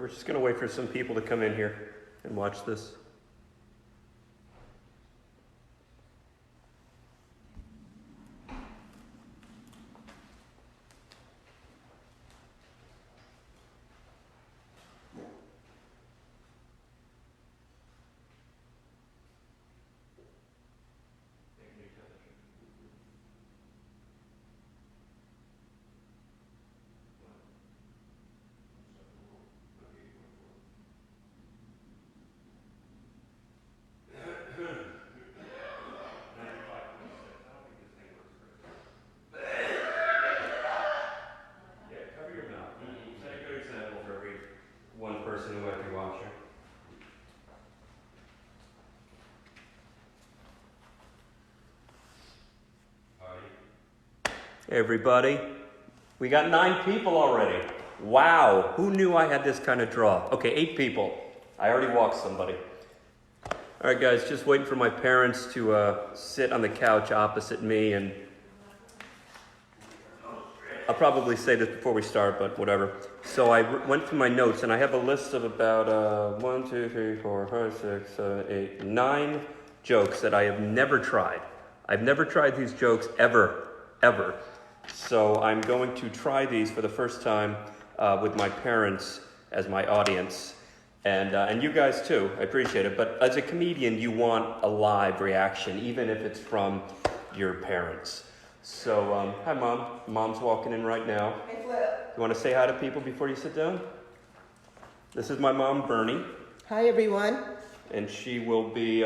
we're just going to wait for some people to come in here and watch this. Hey everybody, we got 9 people already. Wow, who knew I had this kind of draw? Okay, 8 people. I already walked somebody. All right guys, just waiting for my parents to sit on the couch opposite me, and I'll probably say this before we start, but whatever. So I went through my notes, and I have a list of about 1, 2, 3, 4, 5, 6, 7, 8, 9 jokes that I have never tried. I've never tried these jokes ever. So I'm going to try these for the first time with my parents as my audience, and you guys too. I appreciate it. But as a comedian, you want a live reaction, even if it's from your parents. So, hi Mom. Mom's walking in right now. Hey Flip. You want to say hi to people before you sit down? This is my mom, Bernie. Hi everyone. And she will be,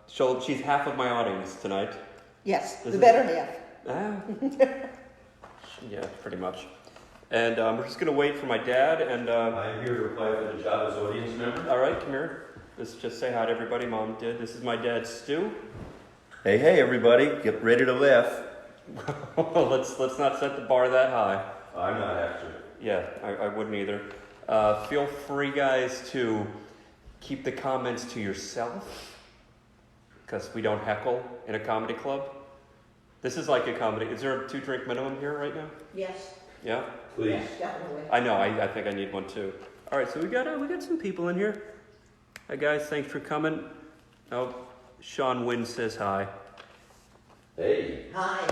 she's half of my audience tonight. Yes, the better half. Yeah, pretty much. And we're just going to wait for my dad. And I'm here to apply for the job as audience member. All right, come here. Let's just say hi to everybody. Mom did. This is my dad, Stu. Hey, everybody. Get ready to laugh. let's not set the bar that high. I'm not after. Yeah, I wouldn't either. Feel free, guys, to keep the comments to yourself, because we don't heckle in a comedy club. This is like a comedy. Is there a 2-drink minimum here right now? Yes. Yeah? Please. Yes, definitely. I know, I think I need one too. All right, so we got some people in here. Hi guys, thanks for coming. Oh, Sean Wynn says hi. Hey. Hi.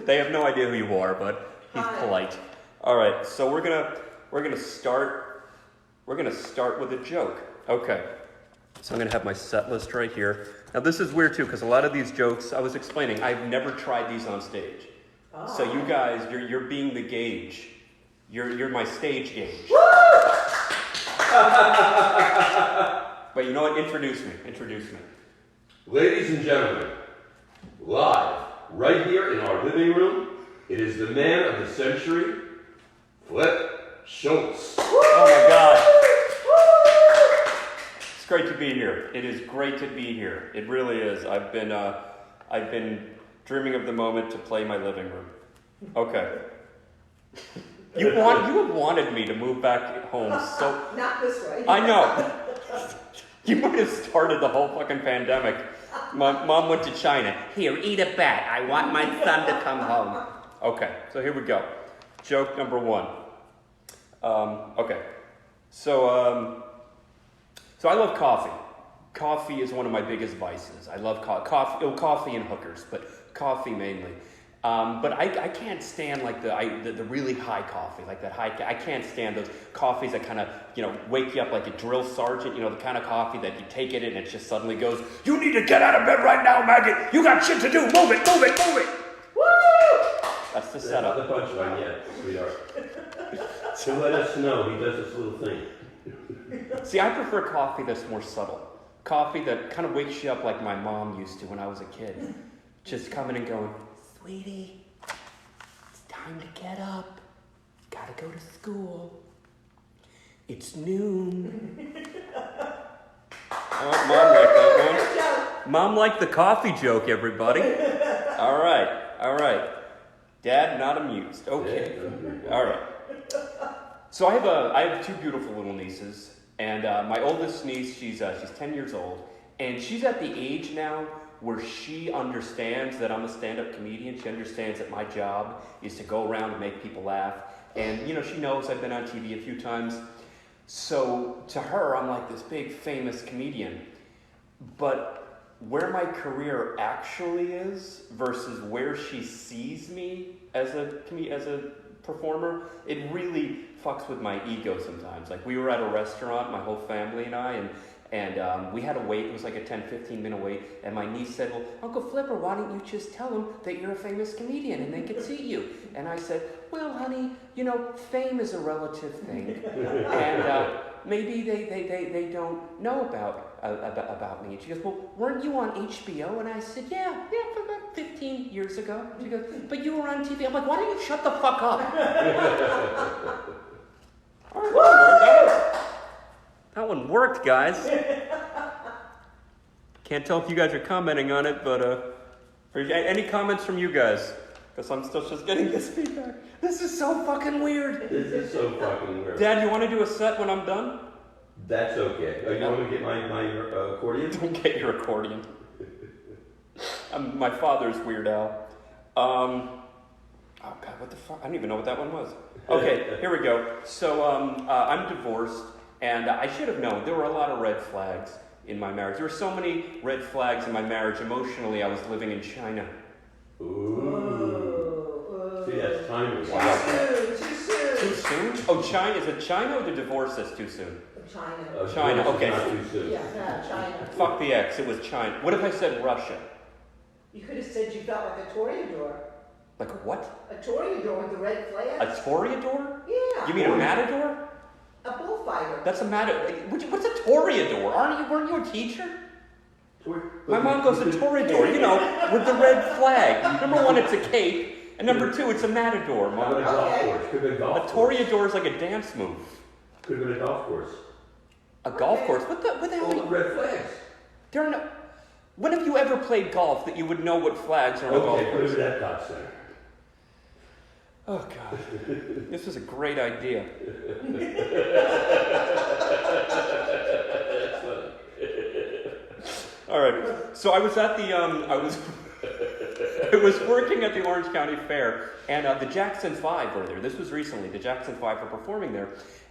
They have no idea who you are, but he's Hi. polite. All right, so we're gonna start with a joke. Okay. So I'm gonna have my set list right here. Now this is weird too, because a lot of these jokes, I was explaining, I've never tried these on stage. Oh. So you guys, you're being the gauge. You're my stage gauge. But you know what? Introduce me. Ladies and gentlemen, live right here in our living room, it is the man of the century, Flip Schultz. Oh my God. It's great to be here. It is great to be here. It really is. I've been dreaming of the moment to play my living room. Okay. You have wanted me to move back home so... Not this way. I know. You might have started the whole fucking pandemic. My mom went to China. Here, eat a bat. I want my son to come home. Okay, so here we go. Joke number 1. Okay. So I love coffee. Coffee is one of my biggest vices. I love coffee and hookers, but coffee mainly. But I can't stand like the really high coffee, like that high. I can't stand those coffees that kind of wake you up like a drill sergeant. The kind of coffee that you take it and it just suddenly goes, "You need to get out of bed right now, maggot. You got shit to do. Move it. Woo! That's the setup. Not the punchline yet, sweetheart. So let us know. He does this little thing. See, I prefer coffee that's more subtle. Coffee that kind of wakes you up like my mom used to when I was a kid. Just coming and going, "Sweetie, it's time to get up. Gotta go to school. It's noon." Oh, Mom liked that one. Mom liked the coffee joke, everybody. All right. Dad not amused. Okay. All right. So I have 2 beautiful little nieces, and my oldest niece, she's 10 years old, and she's at the age now where she understands that I'm a stand-up comedian. She understands that my job is to go around and make people laugh, and she knows I've been on TV a few times. So to her, I'm like this big famous comedian. But where my career actually is versus where she sees me as a performer, it really fucks with my ego sometimes. Like we were at a restaurant, my whole family and I, and we had to wait. It was like a 10-15 minute wait. And my niece said, well, Uncle Flipper, why don't you just tell them that you're a famous comedian and they could see you? And I said, well, honey, you know, fame is a relative thing. And maybe they don't know about me. And she goes, well, weren't you on HBO? And I said, yeah, for about 15 years ago. She goes, but you were on TV. I'm like, why don't you shut the fuck up? All right, that one worked, guys. Can't tell if you guys are commenting on it, but any comments from you guys? Because I'm still just getting this feedback. This is so fucking weird. This is so fucking weird. Dad, you want to do a set when I'm done? That's okay. You want me to get my accordion? Don't get your accordion. My father's Weird Al. Oh God, what the fuck? I don't even know what that one was. Okay, here we go. So I'm divorced, and I should have known. There were a lot of red flags in my marriage. There were so many red flags in my marriage. Emotionally, I was living in China. Ooh. See, that's timing. Wow. Too soon? Oh, China? Is it China or the divorce that's too soon? China. China, okay. Not too soon. Yeah, China. Fuck the X, it was China. What if I said Russia? You could have said you felt like a toreador. Like a what? A toreador with the red flag. A toreador? Yeah. You mean a matador? A bullfighter. That's a matador. What's a toreador? Weren't you a teacher? My mom goes a toreador, you know, with the red flag. Number one, it's a cape, and number two, it's a matador, How about a Mom. golf course? Could have been a golf A course. toreador is like a dance move. Could have been a golf course. A golf course? What the hell? All the red flags. There are no. When have you ever played golf that you would know what flags are on a golf Okay, put course? it at Epcot Center. Oh God, this is a great idea. All right, so I was at the I was working at the Orange County Fair, and the Jackson 5 were there. This was recently. The Jackson 5 were performing there,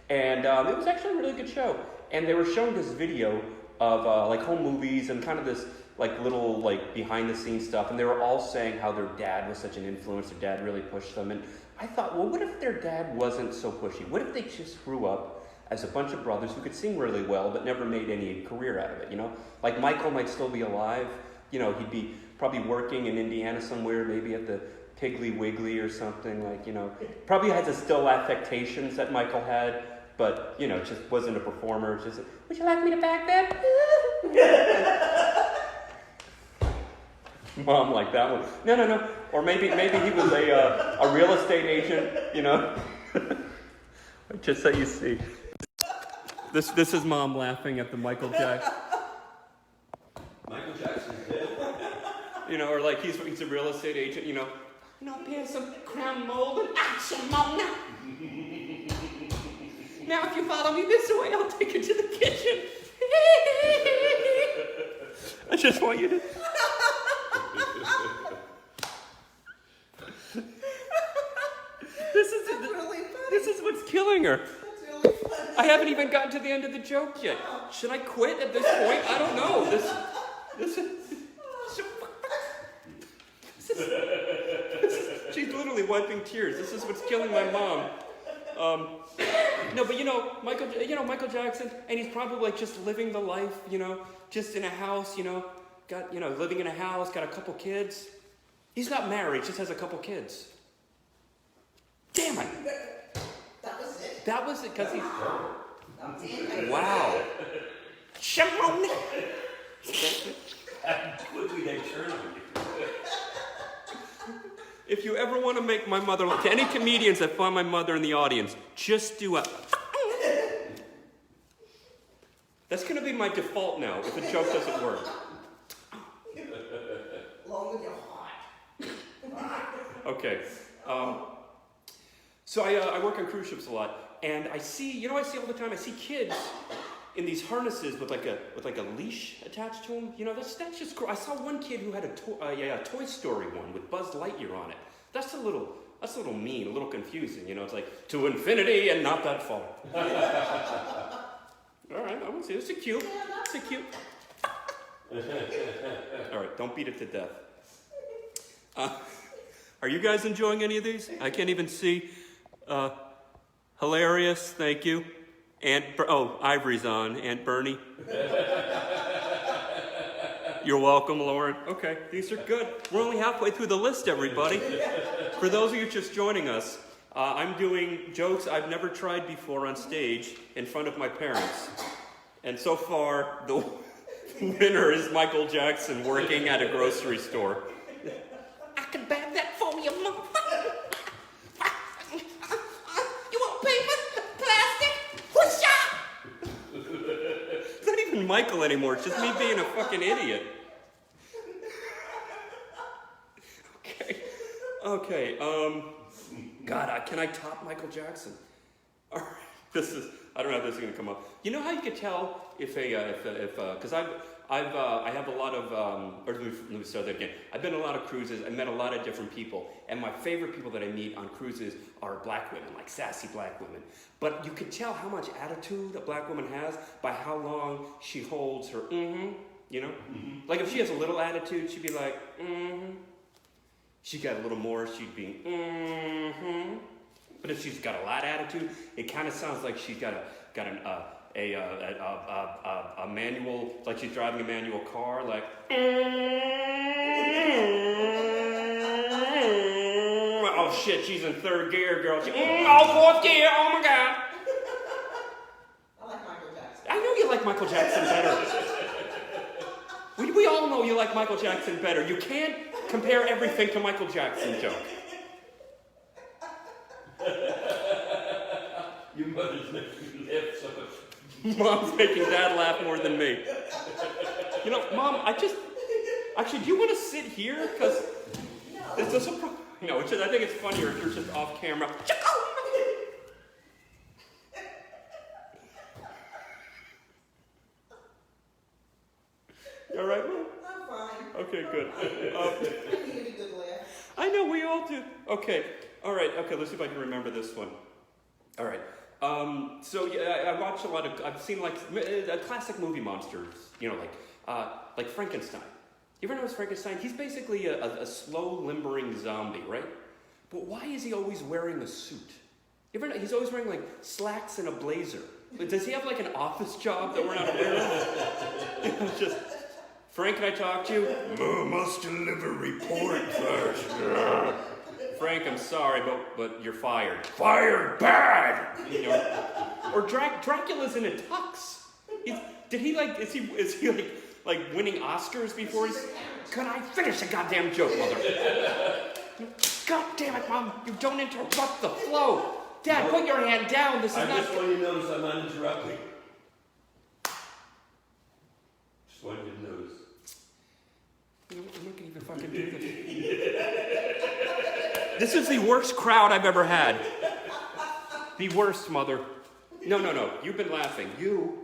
and it was actually a really good show. And they were showing this video of like home movies and kind of this like little like behind the scenes stuff, and they were all saying how their dad was such an influence. Their dad really pushed them, and I thought, well, what if their dad wasn't so pushy? What if they just grew up as a bunch of brothers who could sing really well but never made any career out of it, you know? Like Michael might still be alive, you know, he'd be probably working in Indiana somewhere, maybe at the Piggly Wiggly or something, like, you know. Probably has the still affectations that Michael had, but, you know, just wasn't a performer. Just, would you like me to back that? Mom like that one. No. Or maybe he was a real estate agent, you know. Just so you see. This is Mom laughing at the Michael Jackson. Michael Jackson's dead. You know, or like he's a real estate agent, you know. Here's some crown mold and action, Mom. Now if you follow me this way, I'll take you to the kitchen. I just want you to. This is what's killing her. That's really funny. I haven't even gotten to the end of the joke yet. Should I quit at this point? I don't know. She's literally wiping tears. This is what's killing my mom. No, but you know Michael Jackson, and he's probably like just living the life, you know, just in a house, you know, living in a house, got a couple kids. He's not married, just has a couple kids. Damn it. That was it. That was it, because he's... That was it. Wow. Shimon. Quickly they turn on you. If you ever want to make my mother... To any comedians that find my mother in the audience, just do a... That's going to be my default now, if a joke doesn't work. Along with your heart. Okay. So I work on cruise ships a lot, and I see all the time, I see kids in these harnesses with like a leash attached to them. You know, that's just cool. I saw one kid who had a Toy Story one with Buzz Lightyear on it. That's a little That's a little mean, a little confusing. You know, it's like to infinity and not that far. All right, I want to see. It's a cute. It's a cute. All right, don't beat it to death. Are you guys enjoying any of these? I can't even see. Hilarious, thank you. Ivory's on. Aunt Bernie. You're welcome, Lauren. Okay, these are good. We're only halfway through the list, everybody. For those of you just joining us, I'm doing jokes I've never tried before on stage in front of my parents. And so far, the winner is Michael Jackson working at a grocery store. I can bag that for you, Mom. You want paper? Plastic? Whoosh up! It's not even Michael anymore. It's just me being a fucking idiot. Okay. God, can I top Michael Jackson? All right, I don't know if this is going to come up. You know how you could tell because I have a lot of, let me start that again. I've been on a lot of cruises. I met a lot of different people. And my favorite people that I meet on cruises are black women, like sassy black women. But you could tell how much attitude a black woman has by how long she holds her you know? Mm-hmm. Like if she has a little attitude, she'd be like, She got a little more, she'd be, But if she's got a lot of attitude, it kind of sounds like she's got a manual, like she's driving a manual car, like, oh shit, she's in third gear, girl. Fourth gear, oh my God. I like Michael Jackson. I know you like Michael Jackson better. We all know you like Michael Jackson better. You can't compare everything to Michael Jackson, joke. Your mother's making me laugh so much. Mom's making Dad laugh more than me. You know, Mom, actually, do you want to sit here? Because there's a problem. No, I think it's funnier if you're just off camera. You all right, Mom? I'm fine. Okay, good. I needed a good laugh. I know, we all do. Okay, all right, okay, let's see if I can remember this one. All right. So yeah, I watch a lot of, I've seen like classic movie monsters, you know, like Frankenstein. You ever notice Frankenstein? He's basically a slow, limbering zombie, right? But why is he always wearing a suit? You ever know, he's always wearing like slacks and a blazer. But does he have like an office job that we're not aware of? It's just, Frank, can I talk to you? Must deliver report first. Frank, I'm sorry, but you're fired. Fired bad! You know, or Dracula's in a tux. Is he like winning Oscars before he's... Can I finish a goddamn joke, mother? God damn it, Mom, you don't interrupt the flow. Dad, put your hand down, this is not... I just want you to notice I'm not interrupting. Just wanted you to notice. You know, I'm not gonna even fucking do this. This is the worst crowd I've ever had. The worst, mother. No. You've been laughing. You.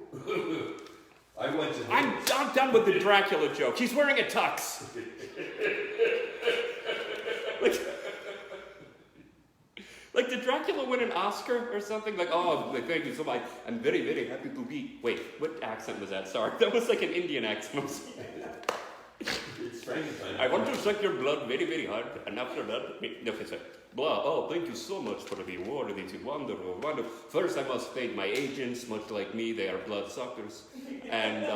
I went to... I'm done with the Dracula joke. He's wearing a tux. Like, did Dracula win an Oscar or something? Like, thank you so much. I'm very, very happy to be... Wait, what accent was that? Sorry. That was like an Indian accent. It's Frankenstein. I want to suck your blood very, very hard, and after that, okay, sir. Blah. Oh, thank you so much for the award. It is wonderful, wonderful. First, I must thank my agents. Much like me, they are blood suckers. And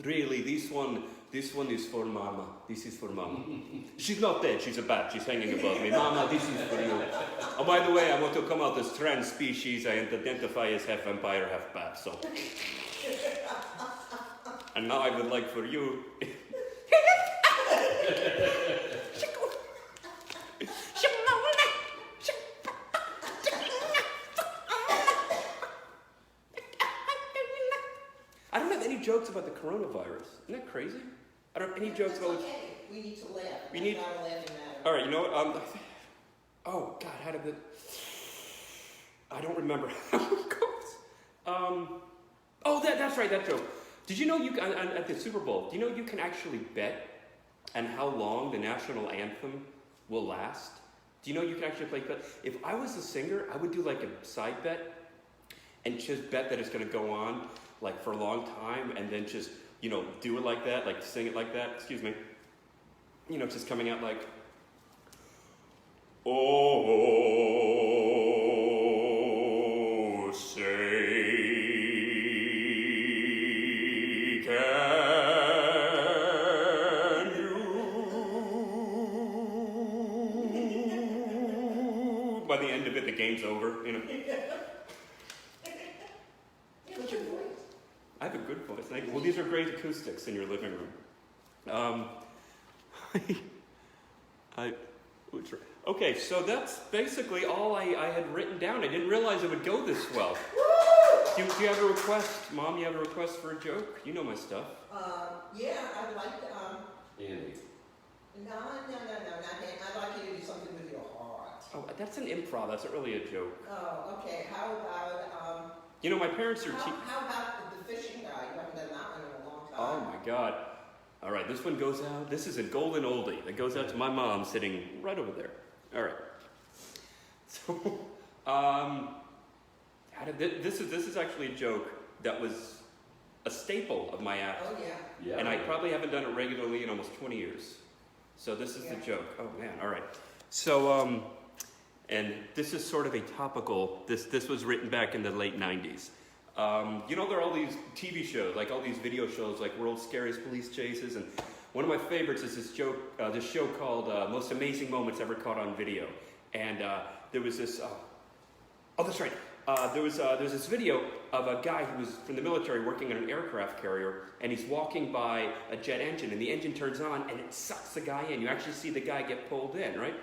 really, this one is for Mama. This is for Mama. She's not dead. She's a bat. She's hanging above me. Mama, this is for you. Oh, by the way, I want to come out as trans species. I identify as half vampire, half bat. So. And now I would like for you. I don't have any jokes about the coronavirus. Isn't that crazy? I don't have any jokes about... Okay. We need to laugh. We need... Not a laughing matter. All right, you know what? Oh, God, how did it... I don't remember how it goes. That's right, that joke. Did you know at the Super Bowl, do you know you can actually bet on how long the national anthem will last? Do you know you can actually play bet? If I was a singer, I would do like a side bet and just bet that it's going to go on like for a long time, and then just, you know, do it like that, like sing it like that, excuse me. You know, just coming out like, oh, say, can you? By the end of it, the game's over, you know. What's your voice? I have a good voice. Well, these are great acoustics in your living room. Okay, so that's basically all I had written down. I didn't realize it would go this well. Do you have a request? Mom, you have a request for a joke? You know my stuff. Yeah, I'd like to, Andy. no, not him. I'd like you to do something with your heart. Oh, that's an improv. That's not really a joke. Oh, okay. How about, You know, my parents are... how about the fishing guy? You haven't done that one in a long time. Oh, my God. All right, this one goes out. This is a golden oldie that goes out to my mom sitting right over there. All right. So, this is actually a joke that was a staple of my act. Oh, yeah. Yeah. And I probably haven't done it regularly in almost 20 years. So this is the Yeah. joke. Oh, man. All right. So, and this is sort of a topical, this was written back in the late 90s. You know, there are all these TV shows, like all these video shows, like World's Scariest Police Chases, and one of my favorites is this show called Most Amazing Moments Ever Caught on Video. And there was this, that's right. There was this video of a guy who was from the military working on an aircraft carrier, and he's walking by a jet engine, and the engine turns on, and it sucks the guy in. You actually see the guy get pulled in, right?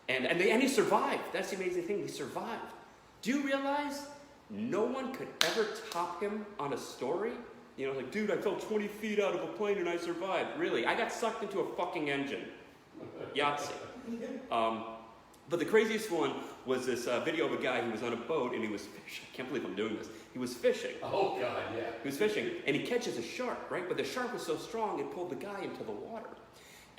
And he survived. That's the amazing thing. He survived. Do you realize no one could ever top him on a story? You know, like, dude, I fell 20 feet out of a plane and I survived. Really, I got sucked into a fucking engine. Yahtzee. But the craziest one was this video of a guy who was on a boat and he was fishing. I can't believe I'm doing this. He was fishing. Oh, God, yeah. He was fishing, and he catches a shark, right? But the shark was so strong, it pulled the guy into the water.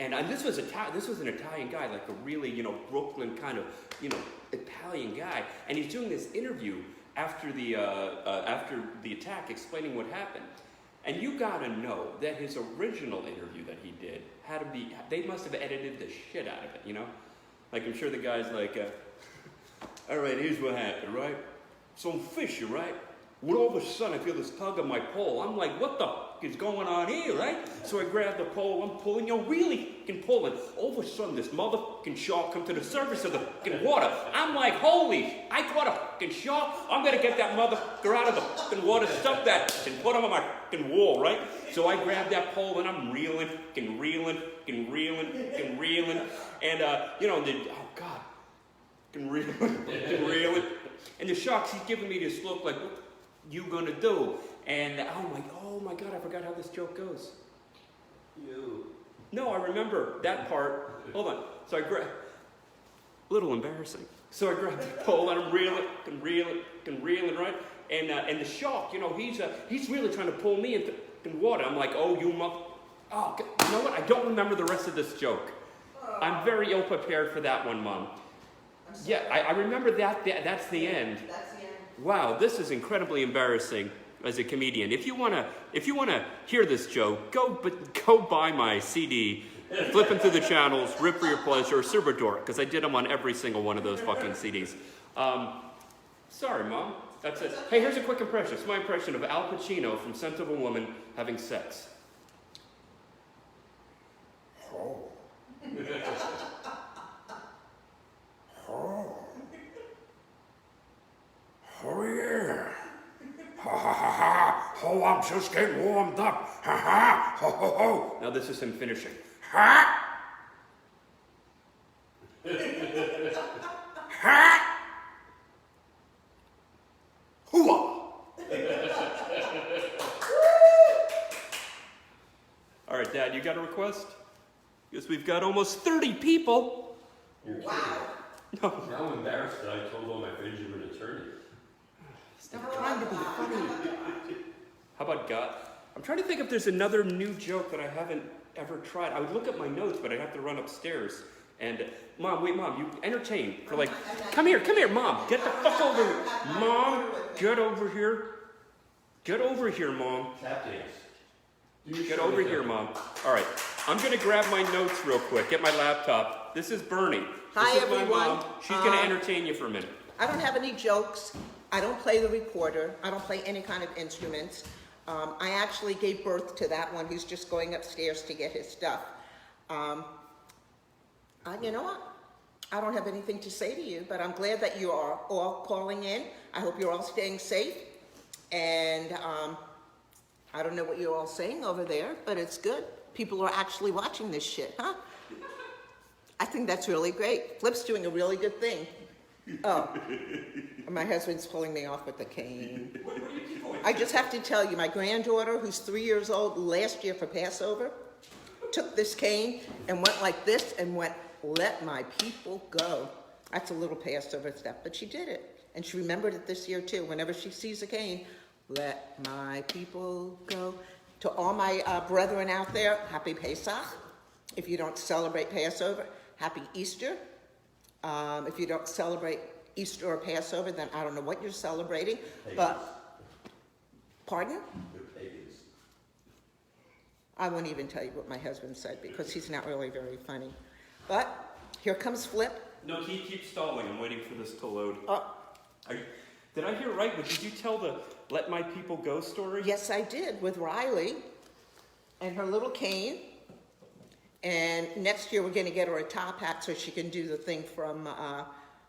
And this was an Italian guy, like a really, you know, Brooklyn kind of, you know, Italian guy. And he's doing this interview after the attack, explaining what happened. And you gotta know that his original interview that he did had to be, they must have edited the shit out of it, you know? Like, I'm sure the guy's like, all right, here's what happened, right? So I'm fishing, right? When all of a sudden I feel this tug on my pole. I'm like, what the fuck is going on here, right? So I grab the pole, I'm pulling, you know, really fucking pulling. All of a sudden this motherfucking shark comes to the surface of the fucking water. I'm like, holy, I caught a fucking shark. I'm gonna get that motherfucker out of the fucking water, stuff that, and put him on my fucking wall, right? So I grab that pole and I'm reeling. And, you know, oh God, reeling. And the shark's, he's giving me this look like, what you gonna do? And I'm like, oh my God, I forgot how this joke goes. No, I remember that part. Hold on. So I grab, a little embarrassing. So I grab the pole and I'm reeling, right? And the shark, you know, he's really trying to pull me into water. I'm like, oh, you mother, oh, you know what? I don't remember the rest of this joke. I'm very ill prepared for that one, Mom. Yeah, I remember that. That's the end. That's the end. Wow, this is incredibly embarrassing as a comedian. If you wanna hear this joke, go buy my CD, flipping through the channels, Rip for Your Pleasure, or Super Dork, because I did them on every single one of those fucking CDs. Sorry, Mom. That's it. Hey, here's a quick impression. It's my impression of Al Pacino from Scent of a Woman having sex. Oh. Oh. Oh yeah. Ha ha ha ha. Oh, I'm just getting warmed up. Ha ha. Ho ho ho. Now this is him finishing. Ha. Ha. Hooah. All right, Dad, you got a request? Because we've got almost 30 people. You're kidding. Wow. No. Now I'm embarrassed that I told all my friends you were an attorney. Stop trying to be funny. How about God? I'm trying to think if there's another new joke that I haven't ever tried. I would look at my notes, but I'd have to run upstairs And Mom, wait, Mom, you entertain for like, come here, Mom, get the fuck over here. Mom, get over here. Get over here, Mom. Tap dance. Get over here, Mom. All right, I'm gonna grab my notes real quick, get my laptop. This is Bernie. Hi, this is everyone. my mom. She's gonna entertain you for a minute. I don't have any jokes. I don't play the recorder. I don't play any kind of instruments. I actually gave birth to that one. He's just going upstairs to get his stuff. You know what? I don't have anything to say to you, but I'm glad that you are all calling in. I hope you're all staying safe. And I don't know what you're all saying over there, but it's good. People are actually watching this shit, huh? I think that's really great. Flip's doing a really good thing. Oh, my husband's pulling me off with the cane. I just have to tell you, my granddaughter, who's 3 years old, last year for Passover, took this cane and went like this and went, "Let my people go." That's a little Passover step, but she did it. And she remembered it this year too. Whenever she sees a cane, "Let my people go." To all my brethren out there, happy Pesach. If you don't celebrate Passover, happy Easter. If you don't celebrate Easter or Passover, then I don't know what you're celebrating. But, pardon? They're pagans. I won't even tell you what my husband said because he's not really very funny. But here comes Flip. No, keep stalling. I'm waiting for this to load. Did I hear right? Did you tell the "Let My People Go" story? Yes, I did, with Riley and her little cane. And next year we're going to get her a top hat so she can do the thing from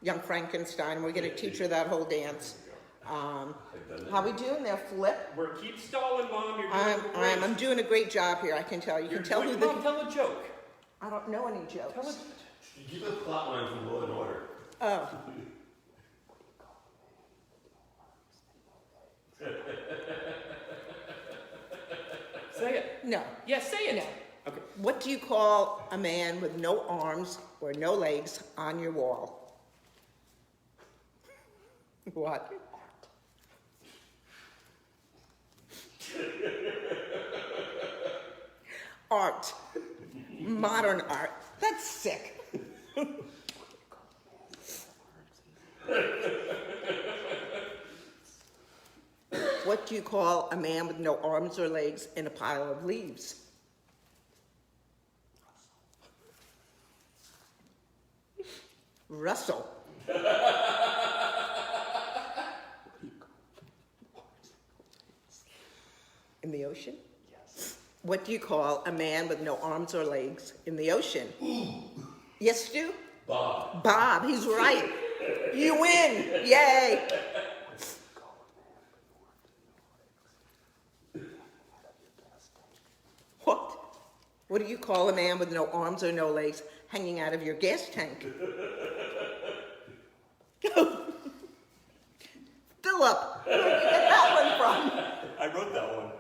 Young Frankenstein. We're going to teach her that whole dance. How we doing there, Flip? We're keep stalling, Mom. You're doing great. I'm doing a great job here, I can tell you. You can tell who Mom, tell a joke. I don't know any jokes. Give a plot line from Law and Order. Oh. Say it. No. Yeah, say it. No. Okay. What do you call a man with no arms or no legs on your wall? What? Art. Modern art. That's sick. What do you call a man with no arms or legs in a pile of leaves? Russell. In the ocean? Yes. What do you call a man with no arms or legs in the ocean? Yes, Stu? Bob. Bob, he's right. You win. Yay. What? What do you call a man with no arms or no legs hanging out of your gas tank? Philip, where did you get that one from? I wrote that one.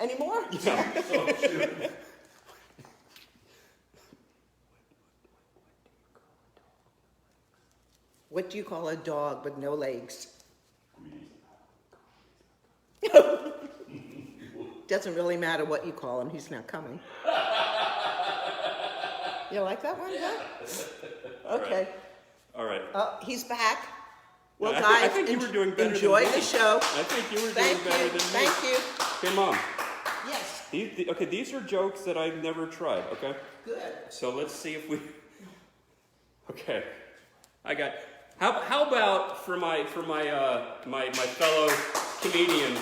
Any more? Yeah. Oh, shoot. What do you call a dog with no legs? Doesn't really matter what you call him, he's not coming. You like that one, huh? Okay. All right. He's back. Well, I guys, think you were doing better than enjoy me. the show. I think you were Thank doing better you. than me. Thank you. Okay, Mom. Yes. Okay, these are jokes that I've never tried. Okay. Good. So let's see if we. Okay. I got. How about for my fellow comedian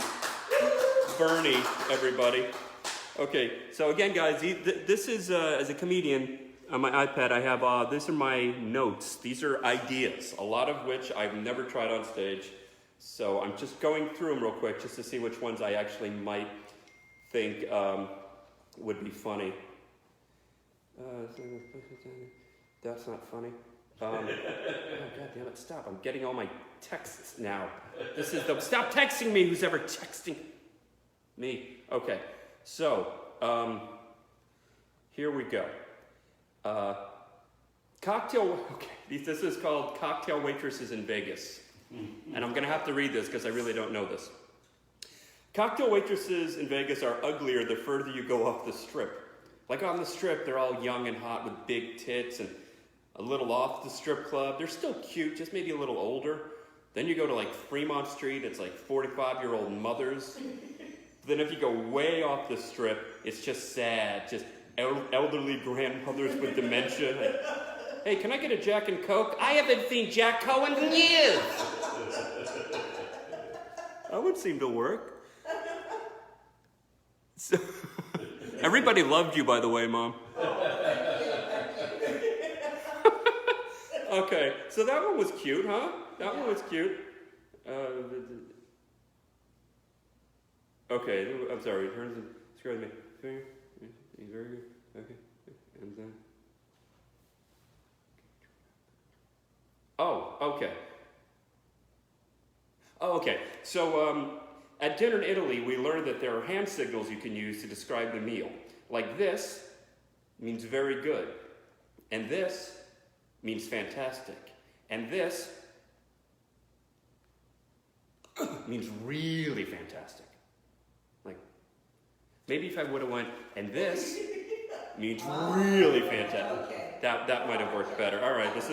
Bernie, everybody. Okay. So again, guys, this is as a comedian. On my iPad, I have, these are my notes. These are ideas, a lot of which I've never tried on stage. So I'm just going through them real quick just to see which ones I actually might think would be funny. That's not funny. Oh, God damn it, stop. I'm getting all my texts now. Stop texting me, who's ever texting me. Okay, so, here we go. This is called Cocktail Waitresses in Vegas. And I'm going to have to read this because I really don't know this. Cocktail waitresses in Vegas are uglier the further you go off the strip. Like on the strip, they're all young and hot with big tits, and a little off the strip club, they're still cute, just maybe a little older. Then you go to like Fremont Street, it's like 45-year-old mothers. Then if you go way off the strip, it's just sad, just elderly grandmothers with dementia. Like, hey, can I get a Jack and Coke? I haven't seen Jack Cohen in years. That would seem to work. So, everybody loved you, by the way, Mom. Okay, so that one was cute, huh? That one was cute. Okay, I'm sorry. Turns and screws me. He's very good. Okay, and then. Oh, okay. Oh, okay. So, at dinner in Italy, we learned that there are hand signals you can use to describe the meal. Like this means very good, and this means fantastic, and this means really fantastic. Like, maybe if I would have went, and this means really fantastic. Okay. That might have worked better. All right, this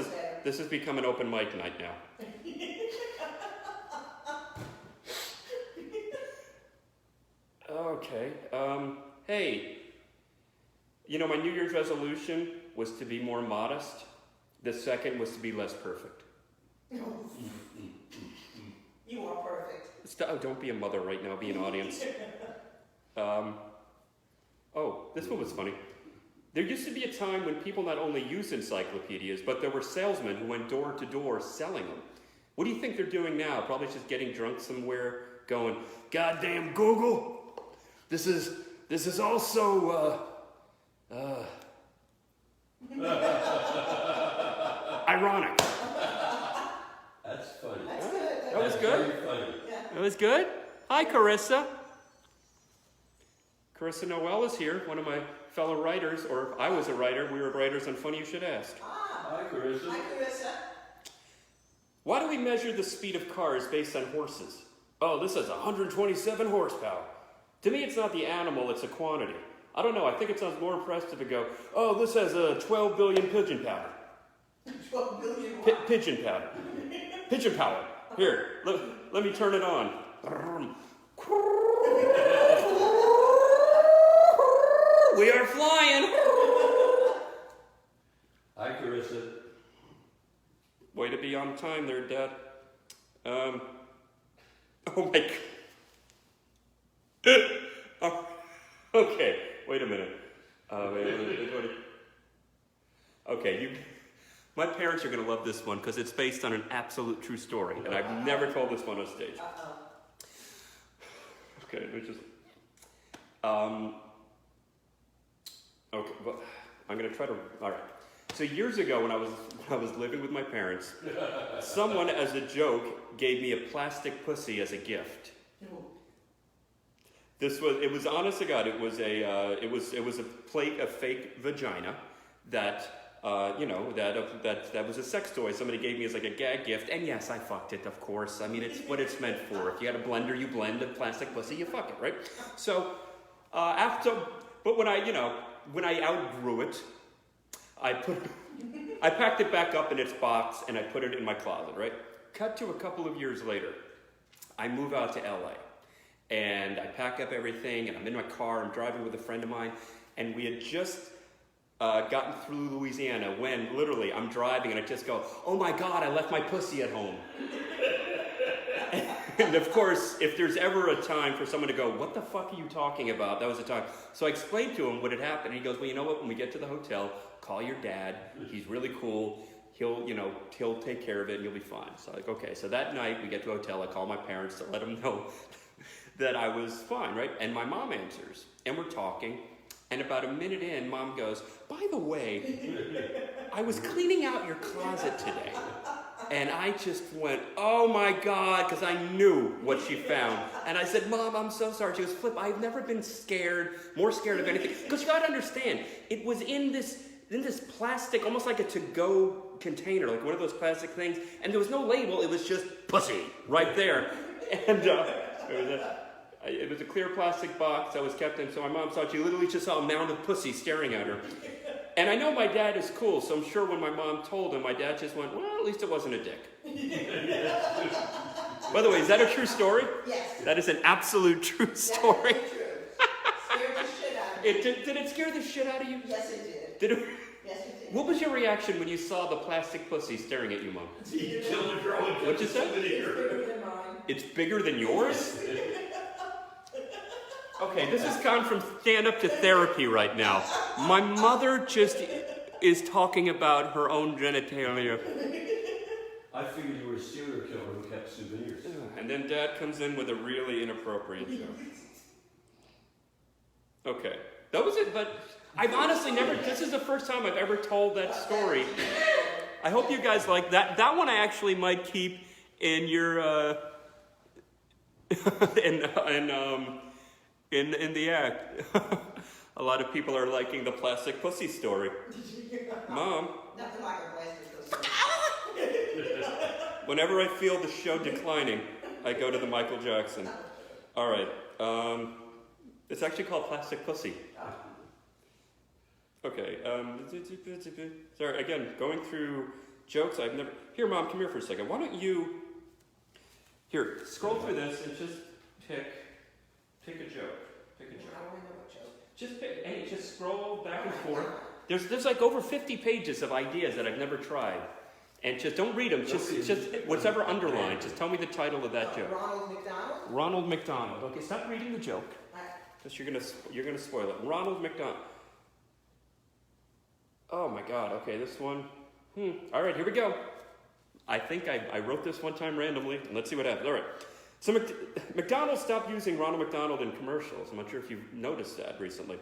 has become an open mic night now. Okay. Hey, you know, my New Year's resolution was to be more modest. The second was to be less perfect. You are perfect. Oh, don't be a mother right now. Be an audience. Oh, this one was funny. There used to be a time when people not only used encyclopedias, but there were salesmen who went door to door selling them. What do you think they're doing now? Probably just getting drunk somewhere, going, "Goddamn Google! This is also ironic." That's funny. That's good. That was good. Very funny. Yeah. That was good. Hi, Carissa. Carissa Noel is here, one of my fellow writers, or I was a writer. We were writers on Funny You Should Ask. Hi, Carissa. Hi, Carissa. Why do we measure the speed of cars based on horses? Oh, this has 127 horsepower. To me, it's not the animal, it's a quantity. I don't know, I think it sounds more impressive to go, oh, this has a 12 billion pigeon powder. 12 billion what? Pigeon powder. Pigeon power. Here, let me turn it on. We are flying. Hi, Carissa. Way to be on time there, Dad. Oh my God. Oh, okay, wait a minute. Okay, my parents are going to love this one because it's based on an absolute true story, and I've never told this one on stage. Okay, let me just. Okay, well, I'm going to try to. All right. So years ago, when I was living with my parents, someone, as a joke, gave me a plastic pussy as a gift. It was honest to God, it was a plate of fake vagina that, that was a sex toy somebody gave me as like a gag gift, and yes, I fucked it, of course. I mean, it's what it's meant for. If you got a blender, you blend a plastic pussy, you fuck it, right? So, but when I outgrew it, I packed it back up in its box and I put it in my closet, right? Cut to a couple of years later, I move out to LA. And I pack up everything, and I'm in my car, I'm driving with a friend of mine, and we had just gotten through Louisiana when, literally, I'm driving, and I just go, oh my God, I left my pussy at home. And of course, if there's ever a time for someone to go, what the fuck are you talking about? That was the time. So I explained to him what had happened, and he goes, well, you know what, when we get to the hotel, call your dad, he's really cool, he'll take care of it, and you'll be fine. So I'm like, okay. So that night, we get to a hotel, I call my parents to let them know that I was fine, right? And my mom answers, and we're talking, and about a minute in, Mom goes, by the way, I was cleaning out your closet today, and I just went, oh my God, because I knew what she found. And I said, Mom, I'm so sorry. She goes, Flip, I've never been more scared of anything. Because you gotta understand, it was in this plastic, almost like a to-go container, like one of those plastic things, and there was no label, it was just pussy right there. And it was a clear plastic box I was kept in, so my mom saw it. She literally just saw a mound of pussy staring at her. And I know my dad is cool, so I'm sure when my mom told him, my dad just went, well, at least it wasn't a dick. By the way, is that a true story? Yes. That is an absolute true story. Definitely true. Scared the shit out of me. Did it scare the shit out of you? Yes, it did. Did it? Yes, it did. What was your reaction when you saw the plastic pussy staring at you, Mom? You killed the girl. What'd you say? It's bigger than mine. It's bigger than yours? Okay, this has gone from stand-up to therapy right now. My mother just is talking about her own genitalia. I figured you were a serial killer who kept souvenirs. And then Dad comes in with a really inappropriate joke. Okay, that was it, but I've honestly never, this is the first time I've ever told that story. I hope you guys like that. That one I actually might keep in your, in the act. A lot of people are liking the plastic pussy story. Mom. Nothing like a plastic pussy. Whenever I feel the show declining, I go to the Michael Jackson. All right. It's actually called Plastic Pussy. Okay. Sorry, again, going through jokes I've never... Here, Mom, come here for a second. Why don't you... Here, scroll through this and just pick a joke. Pick a joke. I don't know what joke. Just pick, hey, just scroll back and forth. There's like over 50 pages of ideas that I've never tried. And just don't read them, just whatever underlined. Just tell me the title of that joke. Ronald McDonald? Ronald McDonald. Okay, stop reading the joke. Because you're gonna spoil it. Ronald McDonald. Oh my God. Okay, this one. All right, here we go. I think I wrote this one time randomly. Let's see what happens. All right. So McDonald's stopped using Ronald McDonald in commercials. I'm not sure if you've noticed that recently.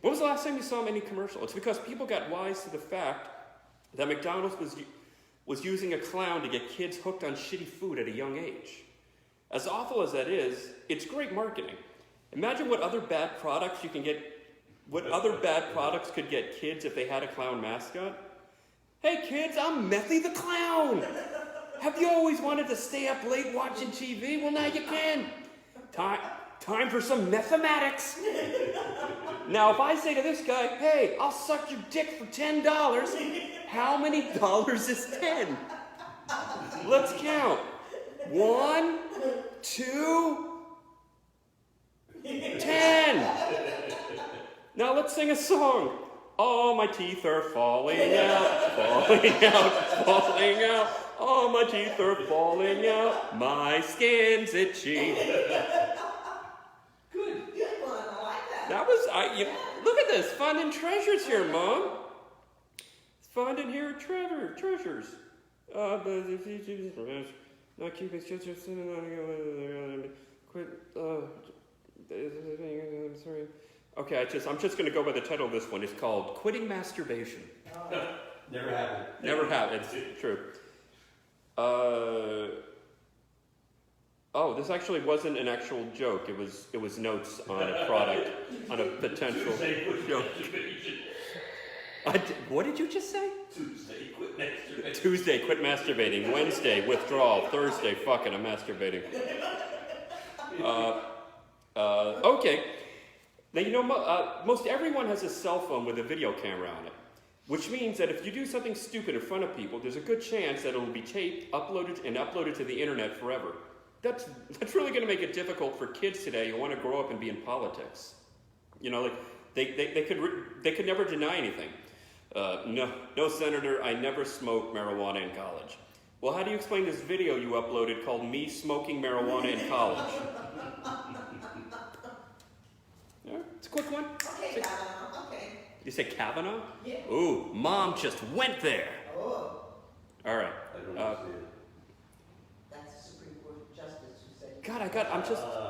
When was the last time you saw him in any commercial? It's because people got wise to the fact that McDonald's was using a clown to get kids hooked on shitty food at a young age. As awful as that is, it's great marketing. Imagine what other bad products could get kids if they had a clown mascot. Hey kids, I'm Methy the Clown. Have you always wanted to stay up late watching TV? Well, now you can. Time for some mathematics. Now, if I say to this guy, hey, I'll suck your dick for $10, how many dollars is 10? Let's count. 1, 2, 10. Now let's sing a song. All my teeth are falling out, falling out, falling out. All my teeth are falling out. My skin's itchy. Good one, I like that. That was, look at this, finding treasures here, Mom. Finding here treasures. Not keeping quit, sorry. Okay, I'm just going to go by the title of this one. It's called Quitting Masturbation. Never happened. Never happened. It's true. This actually wasn't an actual joke. It was notes on a product, on a potential joke. What did you just say? Tuesday, quit masturbating. Tuesday, quit masturbating. Wednesday, withdrawal. Thursday, fucking, I'm masturbating. Okay. Now, most everyone has a cell phone with a video camera on it, which means that if you do something stupid in front of people, there's a good chance that it'll be taped, uploaded to the internet forever. That's really going to make it difficult for kids today who want to grow up and be in politics. You know, like they could never deny anything. No, Senator, I never smoked marijuana in college. Well, how do you explain this video you uploaded called Me Smoking Marijuana in College? Yeah, it's a quick one. Okay, Kavanaugh, okay. You say Kavanaugh? Yeah. Ooh, Mom just went there. Oh, All right. I don't understand. that's the Supreme Court Justice who said. God,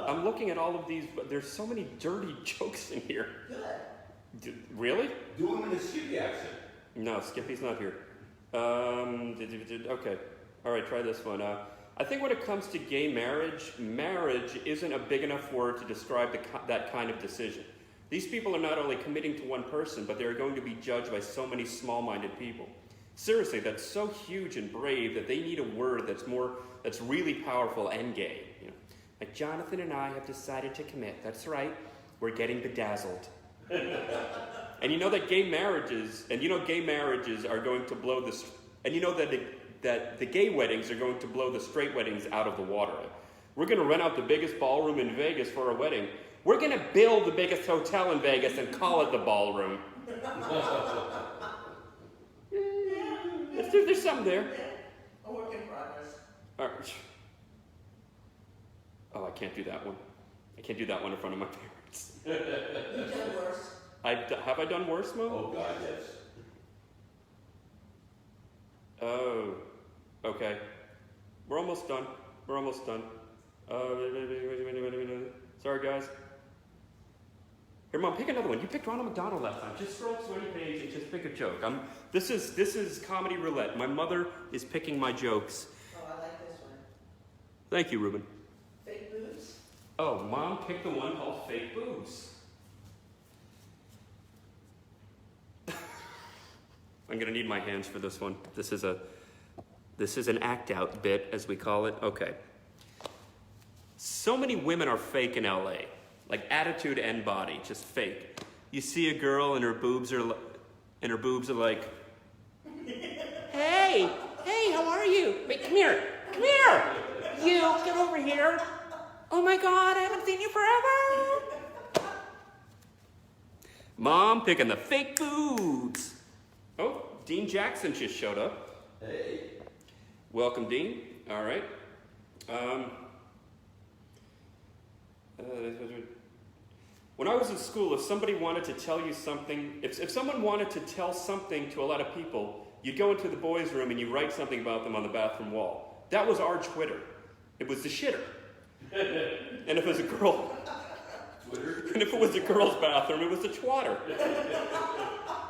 I'm looking at all of these, but there's so many dirty jokes in here. Good. Really? Do them in a Skippy accent. No, Skippy's not here. Okay. All right, try this one. I think when it comes to gay marriage isn't a big enough word to describe that kind of decision. These people are not only committing to one person, but they're going to be judged by so many small-minded people. Seriously, that's so huge and brave that they need a word that's really powerful and gay. You know? Like Jonathan and I have decided to commit. That's right. We're getting bedazzled. And you know that gay marriages are going to blow this, and you know that the gay weddings are going to blow the straight weddings out of the water. We're going to rent out the biggest ballroom in Vegas for our wedding. We're going to build the biggest hotel in Vegas and call it the ballroom. There's something there. A work in progress. All right. Oh, I can't do that one. I can't do that one in front of my parents. You've done worse. Have I done worse, Mo? Oh, God, yes. Oh, okay. We're almost done. Sorry, guys. Here, Mom, pick another one. You picked Ronald McDonald last time. Just scroll to any page and just pick a joke. This is comedy roulette. My mother is picking my jokes. Oh, I like this one. Thank you, Ruben. Fake boobs? Oh, Mom picked the one called fake boobs. I'm gonna need my hands for this one. This is an act out bit, as we call it. Okay. So many women are fake in LA. Like attitude and body, just fake. You see a girl and her boobs are like, hey, how are you? Wait, come here. You, get over here. Oh my God, I haven't seen you forever. Mom picking the fake boobs. Oh, Dean Jackson just showed up. Hey. Welcome, Dean. All right. When I was in school, if somebody wanted to tell you something, if someone wanted to tell something to a lot of people, you'd go into the boys' room and you write something about them on the bathroom wall. That was our Twitter. It was the shitter. And if it was a girl, Twitter? and if it was a girl's bathroom, it was the twatter.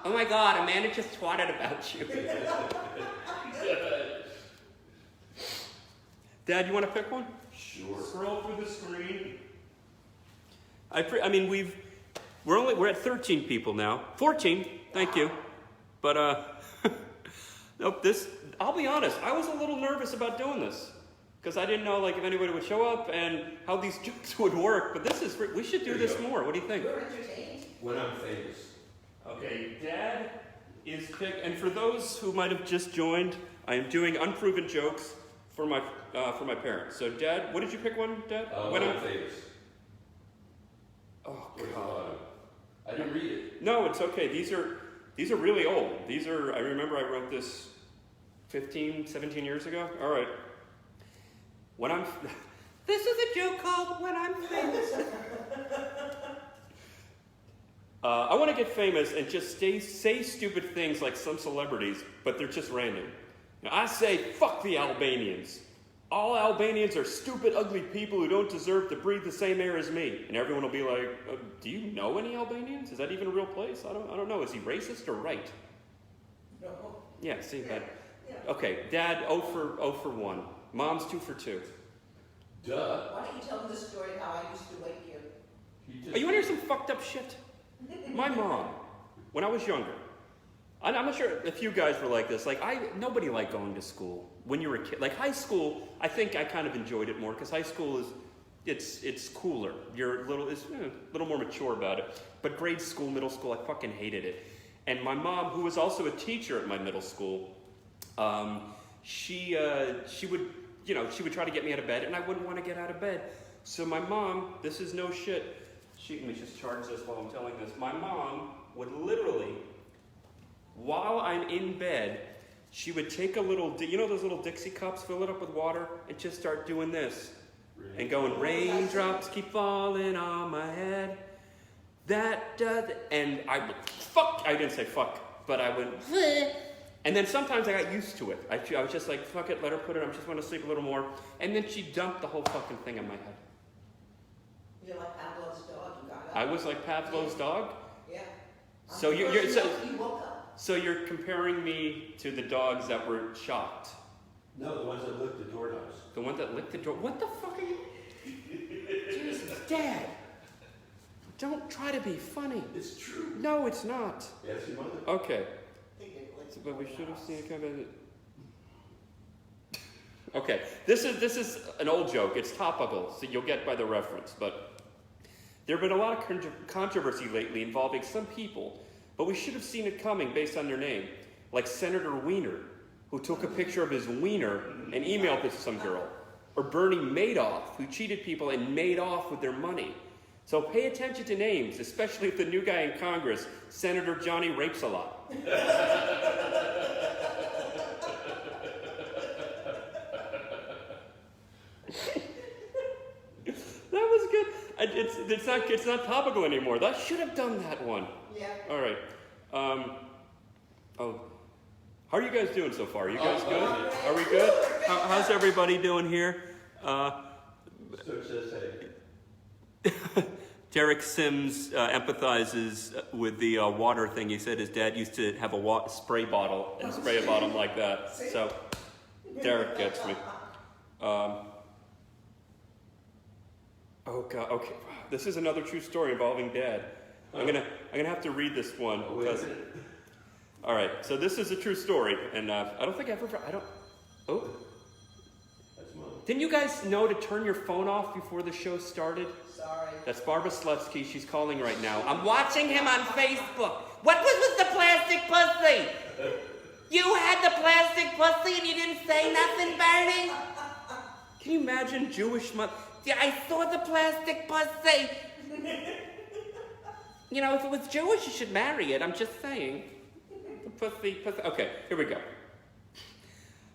Oh my God, Amanda just twatted about you. Dad, you want to pick one? Sure. Scroll through the screen. We're at 13 people now. 14, thank you. But nope. I'll be honest. I was a little nervous about doing this because I didn't know if anybody would show up and how these jokes would work. But we should do this more. What do you think? You're entertained. When I'm famous. Okay, Dad is picked, and for those who might have just joined, I am doing unproven jokes for my parents. So, Dad, what did you pick one, Dad? When I'm famous. Oh God. I didn't read it. No, it's okay. These are really old. I remember I wrote this 15, 17 years ago. All right. This is a joke called When I'm Famous. I want to get famous and just say stupid things like some celebrities, but they're just random. Now, I say, fuck the Albanians. All Albanians are stupid, ugly people who don't deserve to breathe the same air as me. And everyone will be like, do you know any Albanians? Is that even a real place? I don't know. Is he racist or right? No. Yeah, see that. Yeah. Okay, Dad, 0 for 1. Mom's 2 for 2. Duh. Why don't you tell them the story of how I used to wake you? Oh, you want to hear some fucked up shit? My mom, when I was younger, I'm not sure if you guys were like this. Nobody liked going to school when you were a kid. Like high school, I think I kind of enjoyed it more because high school it's cooler. You're a little more mature about it. But grade school, middle school, I fucking hated it. And my mom, who was also a teacher at my middle school, she would try to get me out of bed, and I wouldn't want to get out of bed. So my mom, this is no shit. Let me just charge this while I'm telling this. My mom would literally, while I'm in bed, she would take a little, those little Dixie cups, fill it up with water, and just start doing this. And going, raindrops keep falling on my head. And I would, I didn't say fuck, but I would, and then sometimes I got used to it. I was just like, fuck it, let her put it, I just want to sleep a little more. And then she dumped the whole fucking thing on my head. You're like Pavlov's dog. You got up. I was like Pavlov's dog? Yeah. So You woke up. So you're comparing me to the dogs that were shocked. No, the ones that licked the doorknobs. The one that licked the door. What the fuck are you? Jesus, Dad. Don't try to be funny. It's true. No, it's not. Ask your mother. Okay. But we should have seen it come in. Okay, this is an old joke. It's topical, so you'll get by the reference. But there have been a lot of controversy lately involving some people, but we should have seen it coming based on their name, like Senator Wiener, who took a picture of his wiener and emailed it to some girl, or Bernie Madoff, who cheated people and made off with their money. So pay attention to names, especially if the new guy in Congress, Senator Johnny Rapes a Lot. That was good. It's not topical anymore. I should have done that one. Yeah. All right. How are you guys doing so far? Are you guys good? Are we good? How's everybody doing here? Derek Sims empathizes with the water thing. He said his dad used to have a spray bottle and spray a bottle like that. So Derek gets me. Oh God. Okay. This is another true story involving Dad. I'm gonna have to read this one because. All right. So this is a true story, and I don't think I've ever. Oh. That's mine. Didn't you guys know to turn your phone off before the show started? Sorry. That's Barbara Slutsky. She's calling right now. I'm watching him on Facebook. What was with the plastic pussy? You had the plastic pussy and you didn't say nothing, Bernie? Can you imagine Jewish mother? Yeah, I saw the plastic pussy. You know, if it was Jewish, you should marry it. I'm just saying. The pussy. Okay, here we go.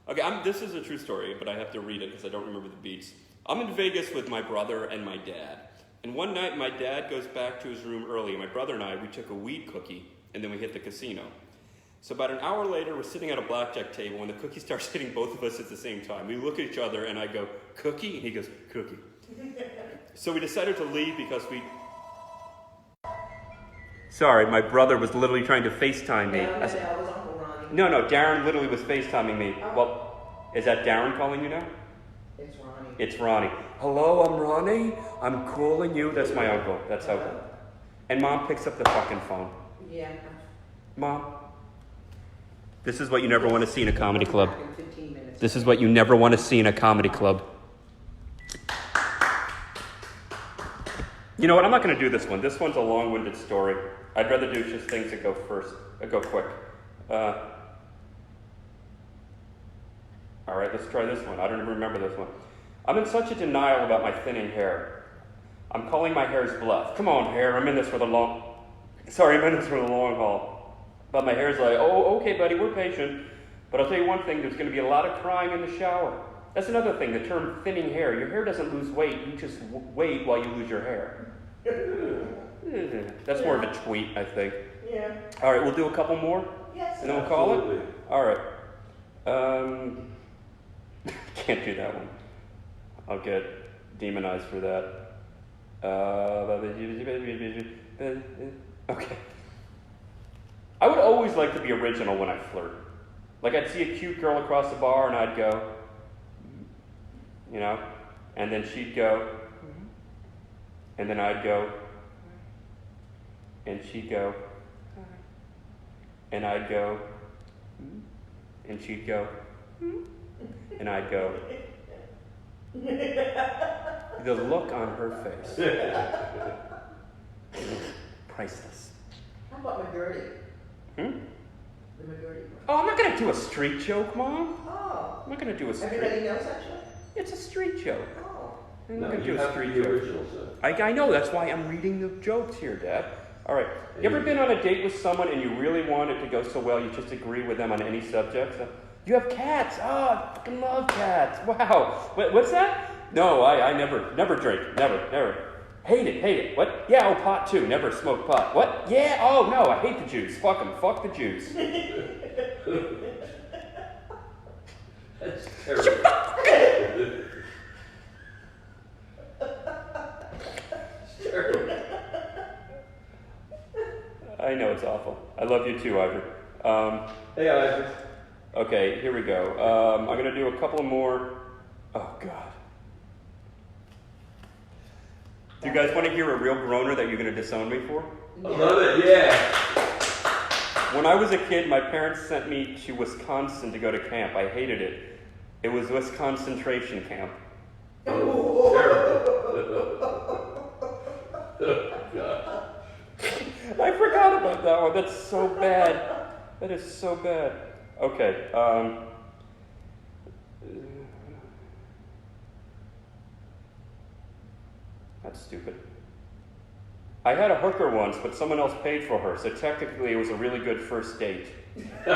Okay, this is a true story, but I have to read it because I don't remember the beats. I'm in Vegas with my brother and my dad. And one night, my dad goes back to his room early. My brother and I, we took a weed cookie, and then we hit the casino. So about an hour later, we're sitting at a blackjack table, and the cookie starts hitting both of us at the same time. We look at each other, and I go, cookie? And he goes, cookie. So we decided to leave because we... Sorry, my brother was literally trying to FaceTime me. That was Uncle Ronnie. No, Darren literally was FaceTiming me. Oh. Well, is that Darren calling you now? It's Ronnie. It's Ronnie. Hello, I'm Ronnie. I'm calling you. That's my uncle. That's how. And Mom picks up the fucking phone. Yeah. Mom. This is what you never want to see in a comedy club. In 15 minutes. This is what you never want to see in a comedy club. You know what? I'm not going to do this one. This one's a long-winded story. I'd rather do just things that go quick. All right, let's try this one. I don't even remember this one. I'm in such a denial about my thinning hair. I'm calling my hair's bluff. Come on, hair. I'm in this for the long haul. But my hair's like, oh, okay, buddy, we're patient. But I'll tell you one thing, there's going to be a lot of crying in the shower. That's another thing, the term thinning hair. Your hair doesn't lose weight. You just wait while you lose your hair. That's more of a tweet, I think. Yeah. All right, we'll do a couple more? Yes. And then we'll call Absolutely. it? All right. Can't do that one. I'll get demonized for that. Okay. I would always like to be original when I flirt. Like I'd see a cute girl across the bar and I'd go, you know, and then she'd go, and then I'd go, and she'd go, and I'd go, and she'd go, and I'd go. The look on her face. Priceless. How about McGurdy? Hmm? The McGurdy one. Oh, I'm not going to do a street joke, Mom. Oh. I'm not going to do a street Everybody knows that joke? It's a street joke. Oh. I'm No, not going to you do a have to street be joke. original, sir. I know, that's why I'm reading the jokes here, Dad. All right. You ever been on a date with someone and you really want it to go so well you just agree with them on any subject? You have cats. Oh, I fucking love cats. Wow. What's that? No, I never drink. Never. Hate it. What? Yeah, oh, pot too. Never smoke pot. What? Yeah, oh, no, I hate the Jews. Fuck them. Fuck the Jews. That's terrible. It's terrible. I know it's awful. I love you too, Ivor. Hey, Ivor. Okay, here we go. I'm going to do a couple more. Oh, God. Do you guys want to hear a real groaner that you're going to disown me for? I love it, yeah. When I was a kid, my parents sent me to Wisconsin to go to camp. I hated it. It was this concentration camp. Oh, terrible. God. I forgot about that one. That's so bad. That is so bad. Okay. That's stupid. I had a hooker once, but someone else paid for her, so technically it was a really good first date. That's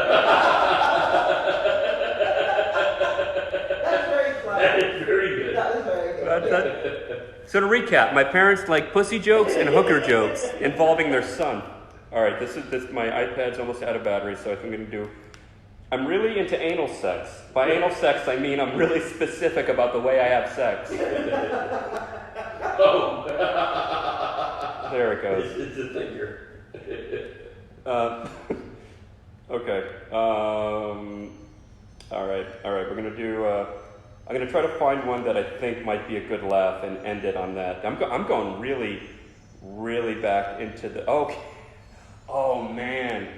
very clever. That is very good. That was very good. So to recap, my parents like pussy jokes and hooker jokes involving their son. All right, this. My iPad's almost out of battery, so I think I'm gonna do. I'm really into anal sex. By anal sex, I mean I'm really specific about the way I have sex. Oh. There it goes. It's a thinker. Okay. All right. We're gonna do. I'm gonna try to find one that I think might be a good laugh and end it on that. I'm going really, really back into the. Okay. Oh man.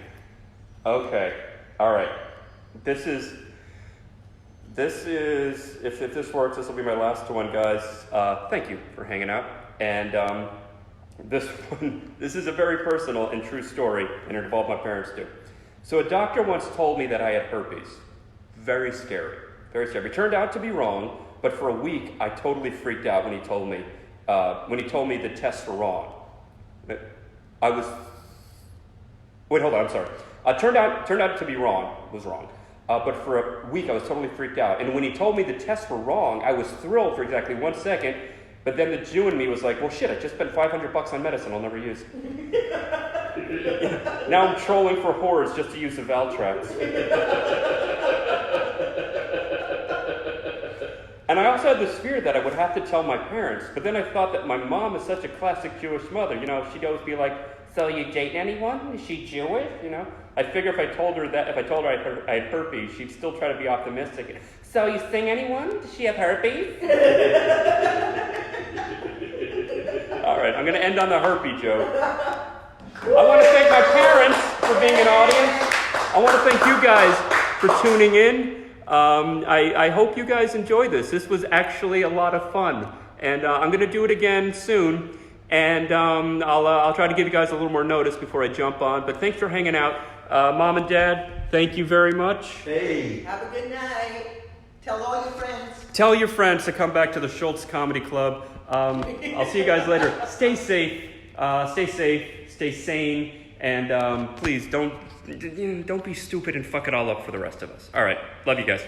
Okay. All right. This is. If this works, this will be my last one, guys. Thank you for hanging out. And this is a very personal and true story, and it involved my parents too. So a doctor once told me that I had herpes. Very scary. Very scary. It turned out to be wrong, but for a week I totally freaked out when he told me the tests were wrong. I was. Wait, hold on. I'm sorry. Turned out to be wrong. Was wrong. But for a week I was totally freaked out. And when he told me the tests were wrong, I was thrilled for exactly 1 second. But then the Jew in me was like, well, shit, I just spent $500 on medicine I'll never use. Now I'm trolling for whores just to use the Valtrax. And I also had this fear that I would have to tell my parents. But then I thought that my mom is such a classic Jewish mother. You know, she'd always be like, so you date anyone? Is she Jewish? You know? I figure if I told her I had herpes, she'd still try to be optimistic. So you sing anyone? Does she have herpes? All right, I'm going to end on the herpes joke. I want to thank my parents for being an audience. I want to thank you guys for tuning in. I hope you guys enjoyed this. This was actually a lot of fun. And I'm going to do it again soon. And I'll try to give you guys a little more notice before I jump on. But thanks for hanging out. Mom and Dad, thank you very much. Hey. Have a good night. Tell all your friends. Tell your friends to come back to the Schultz Comedy Club. I'll see you guys later. Stay safe, stay sane, and please don't be stupid and fuck it all up for the rest of us. All right, love you guys.